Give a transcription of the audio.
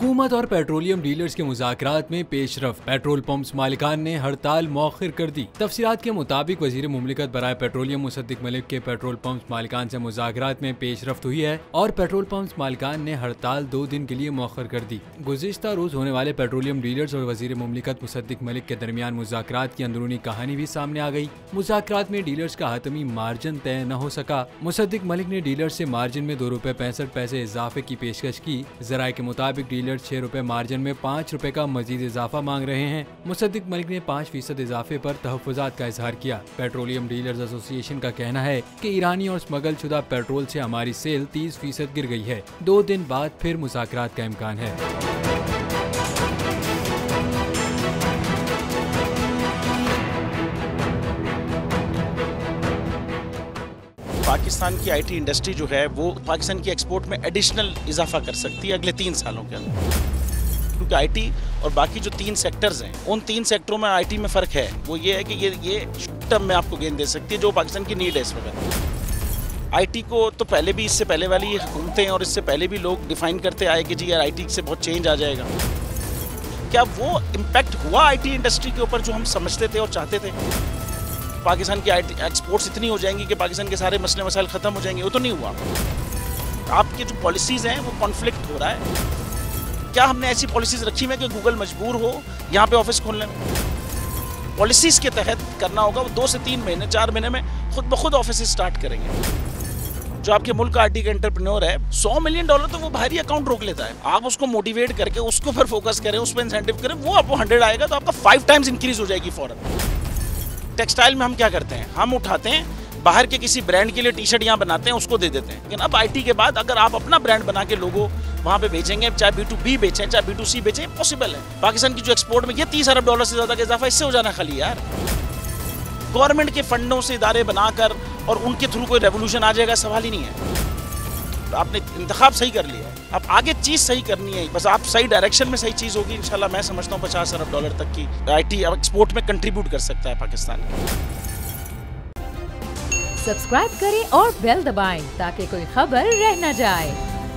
हुकूमत और petroleum dealers के मुज़ाकरात में पेशरफ, पेट्रोल पंप्स मालिकान ने हड़ताल मौखिर कर दी। तफसीलात के मुताबिक वज़ीर मुमलिकत बराए पेट्रोलियम मुसद्दिक मलिक के पेट्रोल पंप्स मालिकान से मुज़ाकरात में पेशरफ्त हुई है और पेट्रोल पंप्स मालिकान ने हड़ताल 2 दिन के लिए मौखिर कर दी। गुज़िश्ता रोज होने वाले पेट्रोलियम डीलर्स और वज़ीर मुमलिकत मुसद्दिक मलिक के दरमियान मुज़ाकरात की अंदरूनी कहानी भी सामने आ गई। मुज़ाकरात में डीलर्स का हतमी मार्जिन तय न हो सका। मुसद्दिक मलिक ने डीलर्स से मार्जिन में ₹2.65 इजाफे की पेशकश की। ज़राए के मुताबिक डीलर 6 रुपए मार्जिन में 5 रुपए का मजीद इजाफा मांग रहे हैं। मुसद्दिक मलिक ने 5% इजाफे पर तहफ़्फ़ुज़ात का इजहार किया। पेट्रोलियम डीलर्स एसोसिएशन का कहना है कि ईरानी और स्मगल शुदा पेट्रोल से हमारी सेल 30% गिर गई है। 2 दिन बाद फिर मुज़ाकरात का इम्कान है। पाकिस्तान की आईटी इंडस्ट्री जो है वो पाकिस्तान की एक्सपोर्ट में एडिशनल इजाफा कर सकती है अगले 3 सालों के अंदर, क्योंकि आईटी और बाकी जो 3 सेक्टर्स हैं उन 3 सेक्टरों में आईटी में फ़र्क है। वो ये है कि ये टर्म में आपको गेन दे सकती है जो पाकिस्तान की नीड है इस वक्त। आईटी को तो पहले भी, इससे पहले वाली हुकूमतें और इससे पहले भी लोग डिफाइन करते आए कि जी यार आईटी से बहुत चेंज आ जाएगा। क्या वो इम्पैक्ट हुआ आईटी इंडस्ट्री के ऊपर जो हम समझते थे और चाहते थे? पाकिस्तान की आईटी एक्सपोर्ट्स इतनी हो जाएंगी कि पाकिस्तान के सारे मसले मसाइल ख़त्म हो जाएंगे, वो तो नहीं हुआ। आपकी जो पॉलिसीज़ हैं वो कॉन्फ्लिक्ट हो रहा है। क्या हमने ऐसी पॉलिसीज़ रखी हुई है कि गूगल मजबूर हो यहाँ पे ऑफिस खोलने में? पॉलिसीज़ के तहत करना होगा। वो 2 से 3 महीने 4 महीने में खुद ब खुद ऑफिस स्टार्ट करेंगे। जो आपके मुल्क का आईटी का एंटरप्रेन्योर है, $100 मिलियन तो वो बाहरी अकाउंट रोक लेता है। आप उसको मोटिवेट करके उसको पर फोकस करें, उस पर इंसेंटिव करें, वो आपको 100 आएगा तो आपका 5 टाइम्स इंक्रीज हो जाएगी फौरन। टेक्सटाइल में हम क्या करते हैं, हम उठाते हैं बाहर के किसी ब्रांड के लिए टी शर्ट यहाँ बनाते हैं, उसको दे देते हैं। लेकिन अब आईटी के बाद अगर आप अपना ब्रांड बना के लोगो वहाँ पे बेचेंगे, चाहे B2B बेचें चाहे B2C बेचें, पॉसिबल है। पाकिस्तान की जो एक्सपोर्ट में ये $30 अरब से ज़्यादा का इजाफा इससे हो जाना खाली यार। गवर्नमेंट के फंडों से इदारे बनाकर और उनके थ्रू कोई रेवोल्यूशन आ जाएगा, सवाल ही नहीं है। आपने इंतखाब सही कर लिया है, अब आगे चीज़ सही करनी है। बस आप सही डायरेक्शन में सही चीज़ होगी इंशाल्लाह। मैं समझता हूँ $50 अरब तक की आईटी एक्सपोर्ट में कंट्रीब्यूट कर सकता है पाकिस्तान। सब्सक्राइब करें और बेल दबाएं ताकि कोई खबर रह न जाए।